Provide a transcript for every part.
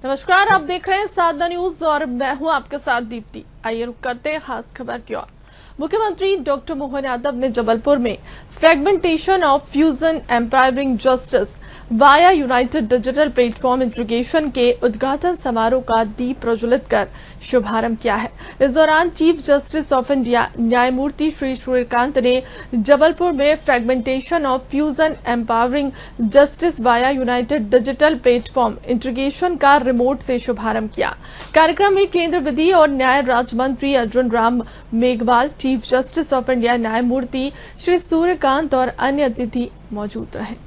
नमस्कार, आप देख रहे हैं साधना न्यूज और मैं हूं आपके साथ दीप्ति। आइए रुक करते हैं खास खबर की ओर। मुख्यमंत्री डॉक्टर मोहन यादव ने जबलपुर में fragmentation of fusion empowering justice via united digital platform integration के उद्घाटन समारोह का दीप प्रज्वलित कर शुभारंभ किया है। इस दौरान चीफ जस्टिस ऑफ इंडिया न्यायमूर्ति श्री सूर्यकांत ने जबलपुर में fragmentation of fusion empowering justice via united digital platform integration का रिमोट से शुभारंभ किया। कार्यक्रम में केंद्र विधि और न्याय राज्य मंत्री Arjun Ram Meghwal, chief justice of India न्यायमूर्ति श्री सूर्यकांत और अन्य अतिथि मौजूद रहे।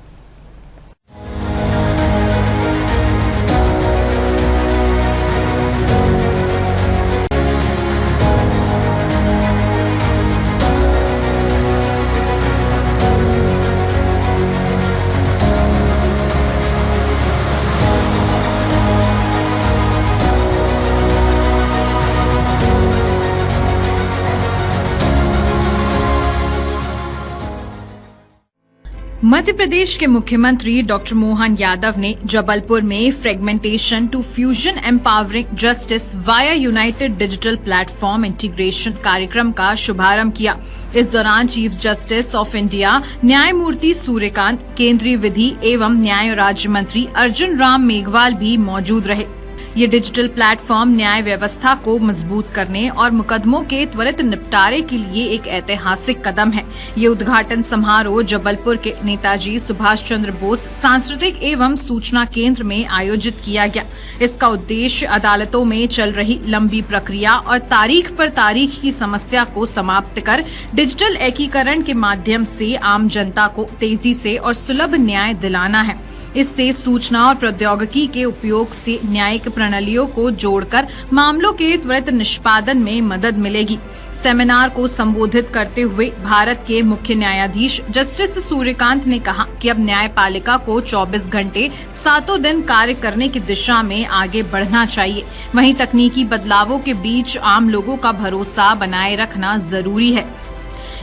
मध्य प्रदेश के मुख्यमंत्री डॉक्टर मोहन यादव ने जबलपुर में fragmentation to fusion empowering justice via united digital platform integration कार्यक्रम का शुभारंभ किया। इस दौरान चीफ जस्टिस ऑफ इंडिया न्यायमूर्ति सूर्यकांत, केंद्रीय विधि एवं न्याय राज्य मंत्री अर्जुन राम मेघवाल भी मौजूद रहे। ये डिजिटल प्लेटफॉर्म न्याय व्यवस्था को मजबूत करने और मुकदमों के त्वरित निपटारे के लिए एक ऐतिहासिक कदम है। ये उद्घाटन समारोह जबलपुर के नेताजी सुभाष चंद्र बोस सांस्कृतिक एवं सूचना केंद्र में आयोजित किया गया। इसका उद्देश्य अदालतों में चल रही लंबी प्रक्रिया और तारीख पर तारीख की समस्या को समाप्त कर डिजिटल एकीकरण के माध्यम से आम जनता को तेजी से और सुलभ न्याय दिलाना है। इससे सूचना और प्रौद्योगिकी के उपयोग से न्यायिक प्रणालियों को जोड़कर मामलों के त्वरित निष्पादन में मदद मिलेगी। सेमिनार को संबोधित करते हुए भारत के मुख्य न्यायाधीश जस्टिस सूर्यकांत ने कहा कि अब न्यायपालिका को 24 घंटे 7 दिन कार्य करने की दिशा में आगे बढ़ना चाहिए। वहीं तकनीकी बदलावों के बीच आम लोगों का भरोसा बनाए रखना जरूरी है।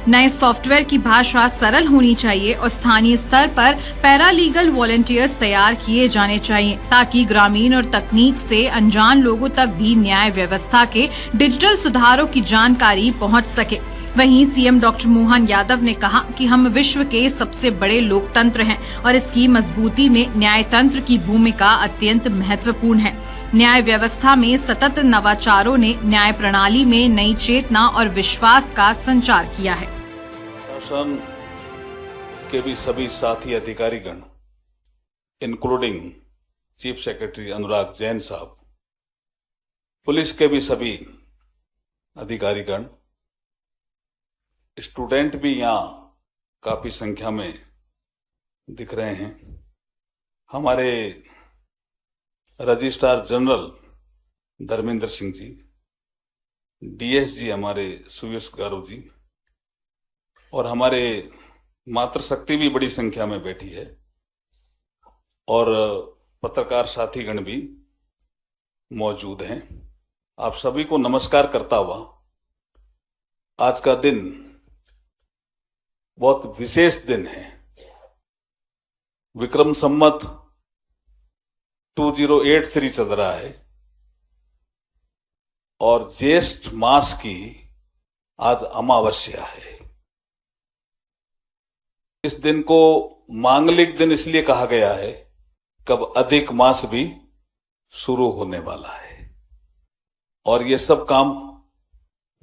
नए सॉफ्टवेयर की भाषा सरल होनी चाहिए और स्थानीय स्तर पर पैरालीगल वॉलंटियर्स तैयार किए जाने चाहिए ताकि ग्रामीण और तकनीक से अनजान लोगों तक भी न्याय व्यवस्था के डिजिटल सुधारों की जानकारी पहुंच सके। वहीं सीएम डॉक्टर मोहन यादव ने कहा कि हम विश्व के सबसे बड़े लोकतंत्र हैं और इसकी मजबूती में न्यायतंत्र की भूमिका अत्यंत महत्वपूर्ण है। न्याय व्यवस्था में सतत नवाचारों ने न्याय प्रणाली में नई चेतना और विश्वास का संचार किया है। शासन के भी सभी साथी अधिकारीगण, including chief secretary Anurag Jain साहब, पुलिस के भी सभी अधिकारीगण, स्टूडेंट भी यहाँ काफी संख्या में दिख रहे हैं। हमारे registrar general Dharmendra Singh ji, DSG हमारे सुयश गारो जी और हमारे मातृशक्ति भी बड़ी संख्या में बैठी है और पत्रकार साथीगण भी मौजूद हैं। आप सभी को नमस्कार करता हुआ आज का दिन बहुत विशेष दिन है। विक्रम संवत 2083 चल रहा है और ज्येष्ठ मास की आज अमावस्या है। इस दिन को मांगलिक दिन इसलिए कहा गया है कब अधिक मास भी शुरू होने वाला है और ये सब काम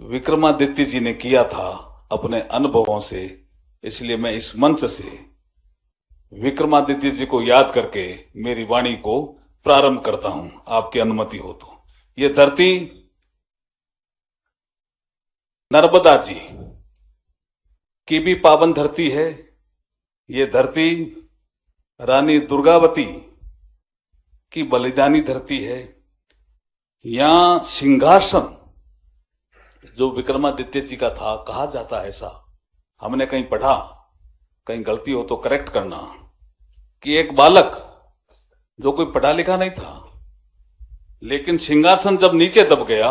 विक्रमादित्य जी ने किया था अपने अनुभवों से। इसलिए मैं इस मंच से विक्रमादित्य जी को याद करके मेरी वाणी को प्रारंभ करता हूं, आपकी अनुमति हो तो। ये धरती नर्मदा जी की भी पावन धरती है। ये धरती रानी दुर्गावती की बलिदानी धरती है। यहां सिंहासन जो विक्रमादित्य जी का था, कहा जाता है ऐसा, हमने कहीं पढ़ा, कहीं गलती हो तो करेक्ट करना, कि एक बालक जो कोई पढ़ा लिखा नहीं था लेकिन सिंहासन जब नीचे दब गया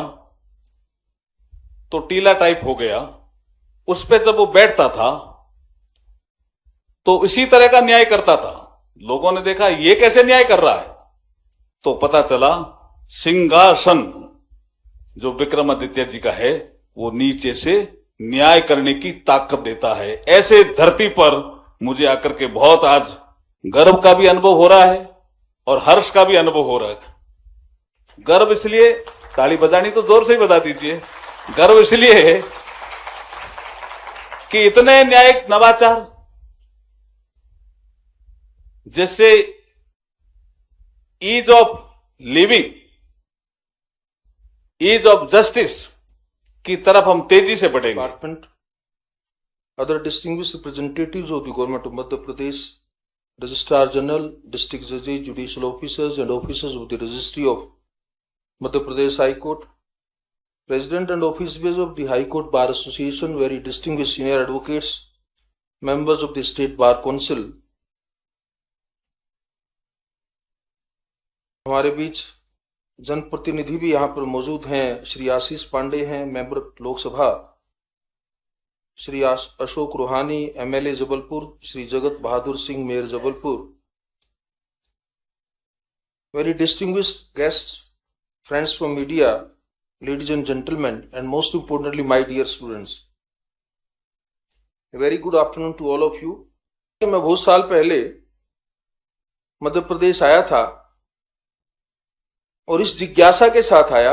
तो टीला टाइप हो गया, उस पे जब वो बैठता था तो इसी तरह का न्याय करता था। लोगों ने देखा ये कैसे न्याय कर रहा है, तो पता चला सिंहासन जो विक्रमादित्य जी का है वो नीचे से न्याय करने की ताकत देता है। ऐसे धरती पर मुझे आकर के बहुत आज गर्व का भी अनुभव हो रहा है और हर्ष का भी अनुभव हो रहा है। गर्व इसलिए, ताली बजानी तो जोर से ही बजा दीजिए, गर्व इसलिए है कि इतने न्यायिक नवाचार जैसे ease of living, ease of justice की तरफ हम तेजी से बढ़ेंगे। Department, other distinguished representatives of the government of Madhya Pradesh, Registrar General, District Judges, Judicial Officers and Officers of the Registry of Madhya Pradesh High Court, President and Officers of the High Court Bar Association, very distinguished senior advocates, members of the State Bar Council, हमारे बीच जनप्रतिनिधि भी यहाँ पर मौजूद हैं। श्री आशीष पांडे हैं, member Lok Sabha, Shri Ashok Rohani, MLA Jabalpur, Shri Jagat Bahadur Singh, mayor Jabalpur, very distinguished guests, friends from media, ladies and gentleman, and most importantly my dear students, very good afternoon to all of you. मैं बहुत साल पहले मध्य प्रदेश आया था और इस जिज्ञासा के साथ आया,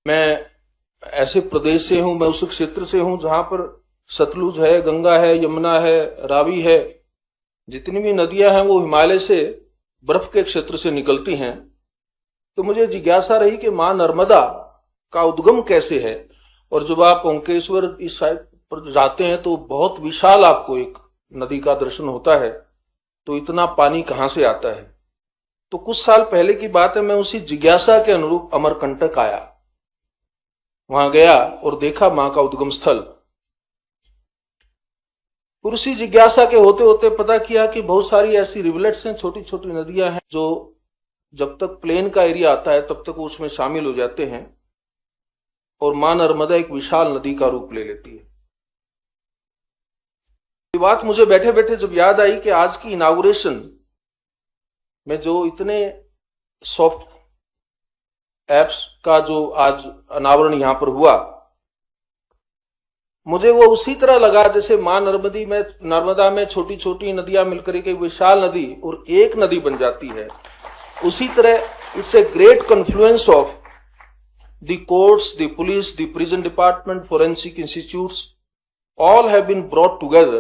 मैं ऐसे प्रदेश से हूं, मैं उस क्षेत्र से हूं जहां पर सतलुज है, गंगा है, यमुना है, रावी है, जितनी भी नदियां हैं वो हिमालय से बर्फ के क्षेत्र से निकलती हैं। तो मुझे जिज्ञासा रही कि मां नर्मदा का उद्गम कैसे है। और जब आप ओंकेश्वर इस साइड पर जाते हैं तो बहुत विशाल आपको एक नदी का दर्शन होता है, तो इतना पानी कहां से आता है। तो कुछ साल पहले की बात है, मैं उसी जिज्ञासा के अनुरूप अमरकंटक आया, वहां गया और देखा मां का उद्गम स्थल। और उसी जिज्ञासा के होते होते पता किया कि बहुत सारी ऐसी रिवलेट्स हैं, छोटी छोटी नदियां हैं, जो जब तक प्लेन का एरिया आता है तब तक वो उसमें शामिल हो जाते हैं और मां नर्मदा एक विशाल नदी का रूप ले लेती है। ये बात मुझे बैठे बैठे जब याद आई कि आज की इनागुरेशन में जो इतने सॉफ्ट एप्स का जो आज अनावरण यहां पर हुआ, मुझे वो उसी तरह लगा जैसे मां नर्मदा में छोटी छोटी नदियां मिलकर एक विशाल नदी और एक नदी बन जाती है। उसी तरह it's a great confluence of the courts, the police, the prison department, forensic institutes, all have been brought together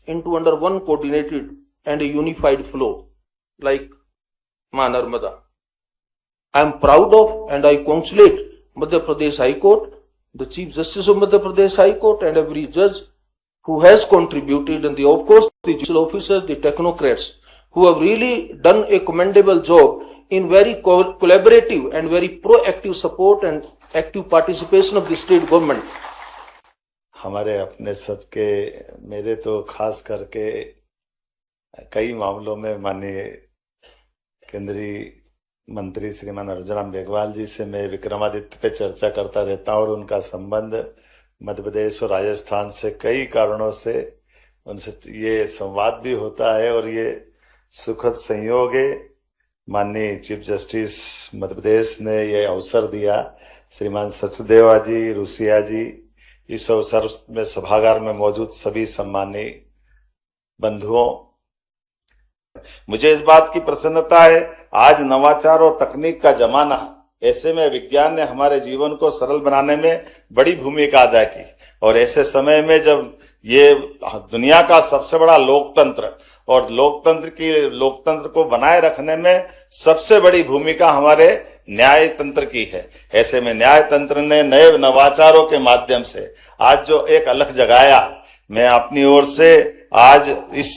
into under one coordinated and a unified flow like Ma Narmada. I am proud of and I congratulate Madhya Pradesh High Court, the Chief Justice of Madhya Pradesh High Court and every judge who has contributed, and of course the judicial officers, the technocrats who have really done a commendable job in very collaborative and very proactive support and active participation of the state government. हमारे अपने सबके, मेरे तो खास करके कई मामलों में माननीय केंद्रीय मंत्री श्रीमान अर्जुन मेघवाल जी से मैं विक्रमादित्य पे चर्चा करता रहता हूं और उनका संबंध मध्य प्रदेश और राजस्थान से कई कारणों से उनसे ये संवाद भी होता है। और ये सुखद संयोग है, माननीय चीफ जस्टिस मध्य प्रदेश ने ये अवसर दिया, श्रीमान सचदेवा जी, रुसिया जी, इस अवसर में सभागार में मौजूद सभी सम्मानीय बंधुओं, मुझे इस बात की प्रसन्नता है, आज नवाचार और तकनीक का जमाना, ऐसे में विज्ञान ने हमारे जीवन को सरल बनाने में बड़ी भूमिका अदा की। और ऐसे समय में जब ये दुनिया का सबसे बड़ा लोकतंत्र और लोकतंत्र को बनाए रखने में सबसे बड़ी भूमिका हमारे न्याय तंत्र की है, ऐसे में न्याय तंत्र ने नए नवाचारों के माध्यम से आज जो एक अलख जगाया, मैं अपनी ओर से आज इस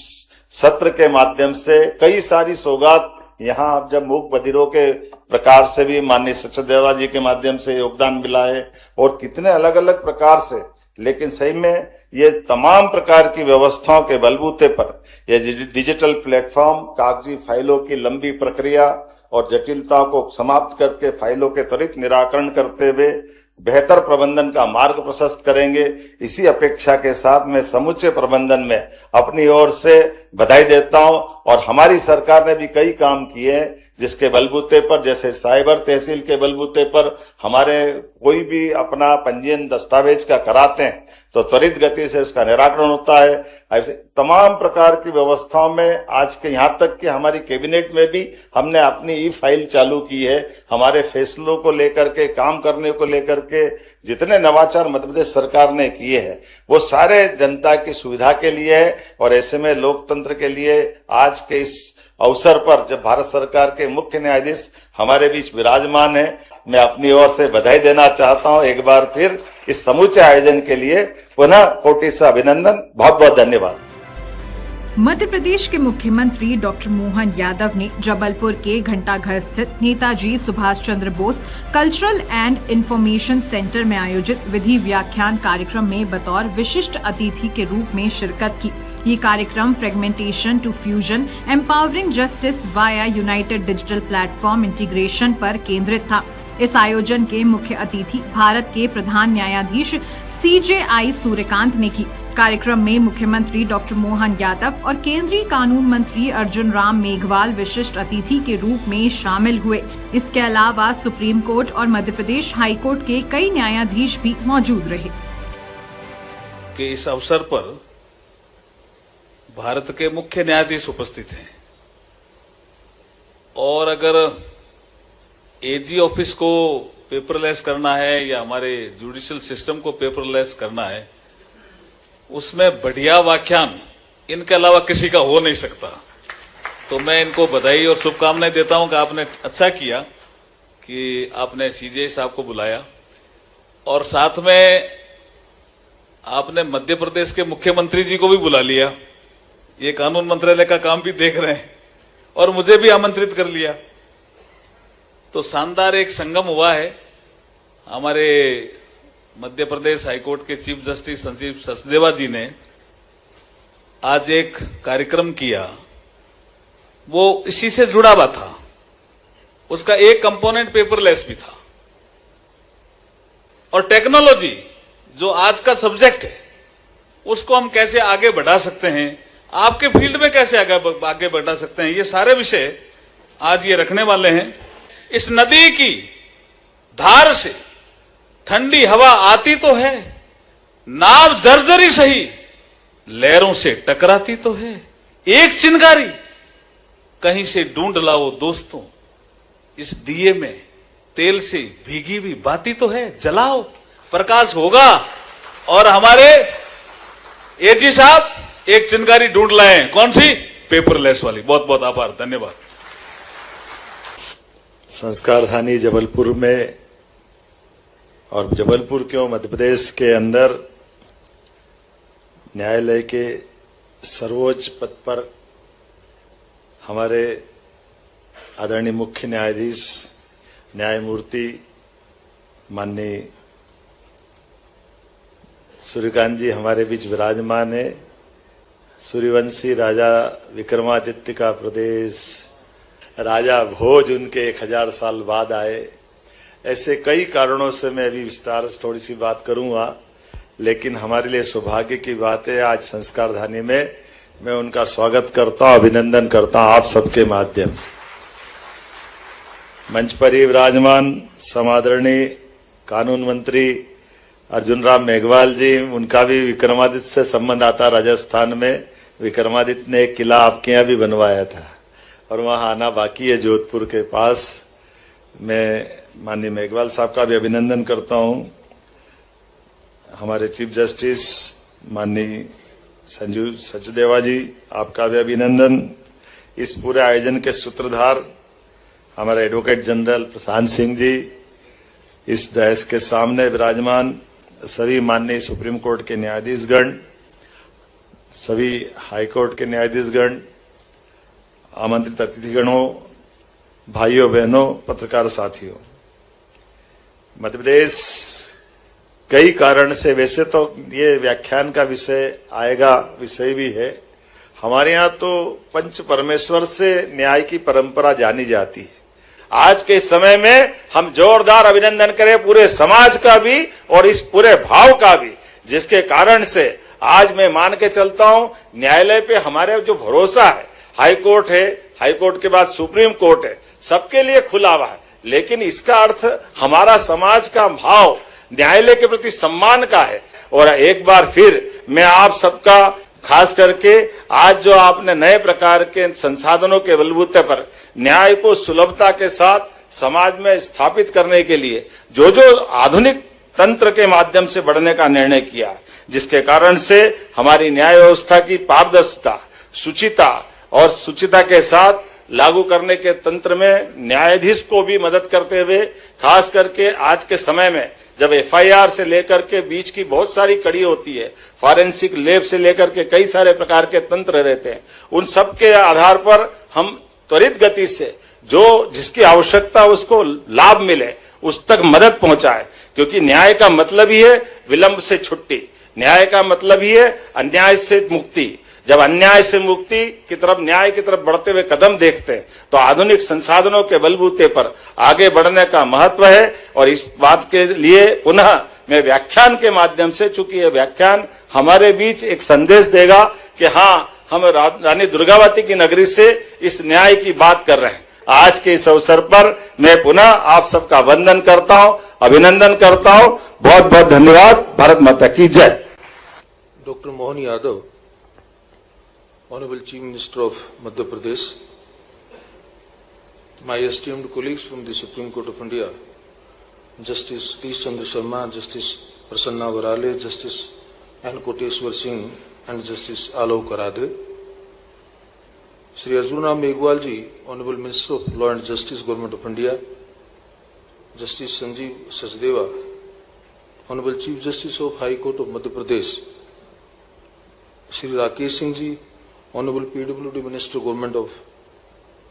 सत्र के माध्यम से कई सारी सौगात यहाँ अब जब मूक बधिरों के प्रकार से भी माननीय सचदेवा जी के माध्यम से योगदान मिला है और कितने अलग अलग प्रकार से, लेकिन सही में ये तमाम प्रकार की व्यवस्थाओं के बलबूते पर ये डिजिटल प्लेटफॉर्म कागजी फाइलों की लंबी प्रक्रिया और जटिलताओं को समाप्त करके फाइलों के त्वरित निराकरण करते हुए बेहतर प्रबंधन का मार्ग प्रशस्त करेंगे। इसी अपेक्षा के साथ मैं समूचे प्रबंधन में अपनी ओर से बधाई देता हूं। और हमारी सरकार ने भी कई काम किए हैं जिसके बलबूते पर, जैसे साइबर तहसील के बलबूते पर हमारे कोई भी अपना पंजीयन दस्तावेज का कराते हैं तो त्वरित गति से उसका निराकरण होता है। ऐसे तमाम प्रकार की व्यवस्थाओं में आज के यहाँ तक कि हमारी कैबिनेट में भी हमने अपनी ई फाइल चालू की है। हमारे फैसलों को लेकर के, काम करने को लेकर के जितने नवाचार मध्य प्रदेश सरकार ने किए हैं वो सारे जनता की सुविधा के लिए है। और ऐसे में लोकतंत्र के लिए आज के इस अवसर पर जब भारत सरकार के मुख्य न्यायाधीश हमारे बीच विराजमान है, मैं अपनी ओर से बधाई देना चाहता हूं एक बार फिर इस समूचे आयोजन के लिए। पुनः कोटि से अभिनंदन, बहुत बहुत धन्यवाद। मध्य प्रदेश के मुख्यमंत्री डॉक्टर मोहन यादव ने जबलपुर के घंटाघर स्थित Netaji Subhash Chandra Bose cultural and information centre में आयोजित विधि व्याख्यान कार्यक्रम में बतौर विशिष्ट अतिथि के रूप में शिरकत की। ये कार्यक्रम fragmentation to fusion empowering justice via united digital platform integration पर केंद्रित था। इस आयोजन के मुख्य अतिथि भारत के प्रधान न्यायाधीश CJI सूर्यकांत ने की। कार्यक्रम में मुख्यमंत्री डॉक्टर मोहन यादव और केंद्रीय कानून मंत्री अर्जुन राम मेघवाल विशिष्ट अतिथि के रूप में शामिल हुए। इसके अलावा सुप्रीम कोर्ट और मध्य प्रदेश हाई कोर्ट के कई न्यायाधीश भी मौजूद रहे। कि इस अवसर पर भारत के मुख्य न्यायाधीश उपस्थित हैं और अगर एजी ऑफिस को पेपरलेस करना है या हमारे जुडिशियल सिस्टम को पेपरलेस करना है, उसमें बढ़िया व्याख्यान इनके अलावा किसी का हो नहीं सकता। तो मैं इनको बधाई और शुभकामनाएं देता हूं कि आपने अच्छा किया कि आपने CJI साहब को बुलाया और साथ में आपने मध्य प्रदेश के मुख्यमंत्री जी को भी बुला लिया। ये कानून मंत्रालय का काम भी देख रहे हैं और मुझे भी आमंत्रित कर लिया। तो शानदार एक संगम हुआ है। हमारे मध्य प्रदेश हाईकोर्ट के चीफ जस्टिस संजीव सचदेवा जी ने आज एक कार्यक्रम किया, वो इसी से जुड़ा हुआ था। उसका एक कंपोनेंट पेपरलेस भी था। और टेक्नोलॉजी जो आज का सब्जेक्ट है उसको हम कैसे आगे बढ़ा सकते हैं, आपके फील्ड में कैसे आगे बढ़ा सकते हैं, ये सारे विषय आज ये रखने वाले हैं। इस नदी की धार से ठंडी हवा आती तो है, नाव जर्जरी सही लहरों से टकराती तो है। एक चिंगारी कहीं से ढूंढ लाओ दोस्तों, इस दिए में तेल से भीगी हुई बाती तो है, जलाओ प्रकाश होगा। और हमारे एजी साहब एक चिंगारी ढूंढ लाए, कौन सी? पेपरलेस वाली। बहुत बहुत आभार, धन्यवाद। संस्कारधानी जबलपुर में, और जबलपुर क्यों मध्य प्रदेश के अंदर न्यायालय के सर्वोच्च पद पर हमारे आदरणीय मुख्य न्यायाधीश न्यायमूर्ति माननीय सूर्यकांत जी हमारे बीच विराजमान है। सूर्यवंशी राजा विक्रमादित्य का प्रदेश, राजा भोज उनके 1000 साल बाद आए। ऐसे कई कारणों से मैं अभी विस्तार से थोड़ी सी बात करूंगा, लेकिन हमारे लिए सौभाग्य की बात है आज संस्कारधानी में मैं उनका स्वागत करता हूं, अभिनंदन करता हूं आप सबके माध्यम से। मंच पर ही विराजमान समादरणीय कानून मंत्री अर्जुन राम मेघवाल जी, उनका भी विक्रमादित्य से संबंध आता। राजस्थान में विक्रमादित्य ने एक किला आपके यहाँ भी बनवाया था और वहां आना बाकी है, जोधपुर के पास। मैं माननीय मेघवाल साहब का भी अभिनंदन करता हूं। हमारे चीफ जस्टिस माननीय संजीव सचदेवा जी, आपका भी अभिनंदन। इस पूरे आयोजन के सूत्रधार हमारे एडवोकेट जनरल प्रशांत सिंह जी, इस डैश के सामने विराजमान सभी माननीय सुप्रीम कोर्ट के न्यायाधीशगण, सभी हाई कोर्ट के न्यायाधीशगण, आमंत्रित अतिथिगणों, भाइयों बहनों, पत्रकार साथियों, मध्य प्रदेश कई कारण से, वैसे तो ये व्याख्यान का विषय आएगा, विषय भी है। हमारे यहाँ तो पंच परमेश्वर से न्याय की परंपरा जानी जाती है आज के समय में हम जोरदार अभिनंदन करें पूरे समाज का भी और इस पूरे भाव का भी, जिसके कारण से आज मैं मान के चलता हूं न्यायालय पे हमारे जो भरोसा है, हाई कोर्ट है, हाई कोर्ट के बाद सुप्रीम कोर्ट है, सबके लिए खुला हुआ है, लेकिन इसका अर्थ हमारा समाज का भाव न्यायालय के प्रति सम्मान का है। और एक बार फिर मैं आप सबका, खास करके आज जो आपने नए प्रकार के संसाधनों के बलबूते पर न्याय को सुलभता के साथ समाज में स्थापित करने के लिए जो जो आधुनिक तंत्र के माध्यम से बढ़ने का निर्णय किया, जिसके कारण से हमारी न्याय व्यवस्था की पारदर्शिता, शुचिता और शुचिता के साथ लागू करने के तंत्र में न्यायाधीश को भी मदद करते हुए, खास करके आज के समय में जब एफआईआर से लेकर के बीच की बहुत सारी कड़ी होती है, फॉरेंसिक लैब से लेकर के कई सारे प्रकार के तंत्र रहते हैं, उन सब के आधार पर हम त्वरित गति से जो जिसकी आवश्यकता उसको लाभ मिले उस तक मदद पहुंचाए, क्योंकि न्याय का मतलब ही है विलंब से छुट्टी, न्याय का मतलब ही है अन्याय से मुक्ति। जब अन्याय से मुक्ति की तरफ, न्याय की तरफ बढ़ते हुए कदम देखते हैं तो आधुनिक संसाधनों के बलबूते पर आगे बढ़ने का महत्व है। और इस बात के लिए पुनः मैं व्याख्यान के माध्यम से, चूंकि यह व्याख्यान हमारे बीच एक संदेश देगा कि हाँ, हम रानी दुर्गावती की नगरी से इस न्याय की बात कर रहे हैं। आज के इस अवसर पर मैं पुनः आप सबका वंदन करता हूं, अभिनंदन करता हूं। बहुत बहुत धन्यवाद। भारत माता की जय। Dr. Mohan Yadav, Honorable Chief Minister of Madhya Pradesh, my esteemed colleagues from the Supreme Court of India, Justice Satish Chandra Sharma, Justice Prasanna Varale, Justice N. Koteshwar Singh, and Justice Alok Aradhe, Shri Arjuna Meghwal ji, Honorable Minister of Law and Justice, Government of India, Justice Sanjeev Sachdeva, Honorable Chief Justice of High Court of Madhya Pradesh, Shri Rakesh Singh ji, Honorable PWD Minister, Government of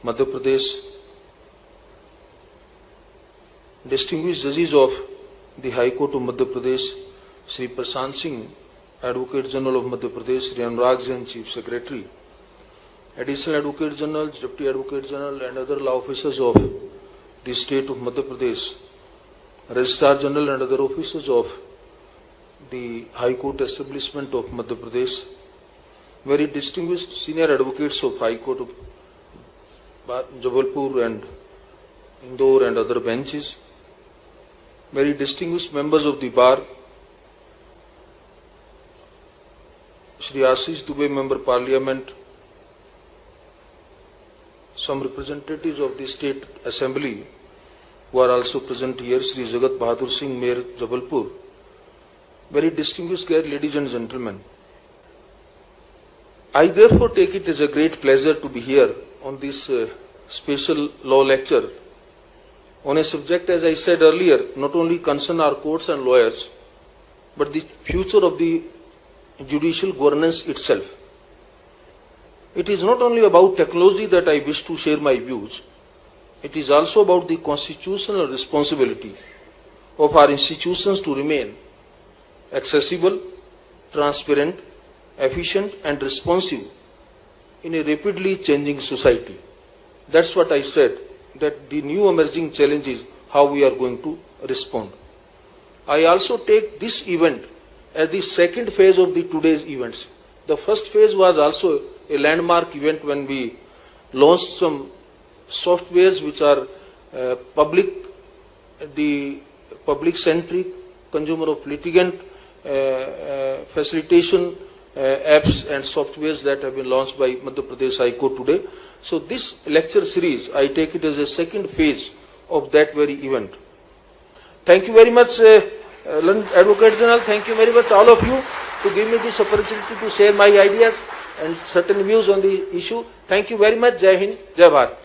Madhya Pradesh, distinguished judges of the High Court of Madhya Pradesh, Shri Prashant Singh, Advocate General of Madhya Pradesh, Shri Anurag Jain, Chief Secretary, Additional Advocate General, Deputy Advocate General and other law officers of the State of Madhya Pradesh, Registrar General and other officers of the High Court Establishment of Madhya Pradesh, very distinguished senior advocates of High Court of Jabalpur and Indore and other benches, very distinguished members of the bar, Shri Ashish Dubey, Member Parliament, some representatives of the State Assembly who are also present here, Shri Jagat Bahadur Singh, Mayor Jabalpur, very distinguished guests, ladies and gentlemen. I therefore take it as a great pleasure to be here on this special law lecture on a subject, as I said earlier, not only concern our courts and lawyers, but the future of the judicial governance itself. It is not only about technology that I wish to share my views, it is also about the constitutional responsibility of our institutions to remain accessible, transparent, efficient and responsive in a rapidly changing society. That's what I said, that the new emerging challenge is how we are going to respond. I also take this event as the second phase of the today's events. The first phase was also a landmark event when we launched some softwares which are public-centric, consumer of litigant facilitation apps and softwares that have been launched by Madhya Pradesh High Court today. So this lecture series, I take it as a second phase of that very event. Thank you very much, Advocate General. Thank you very much, all of you, to give me this opportunity to share my ideas and certain views on the issue. Thank you very much. Jai Hind, Jai Bharat.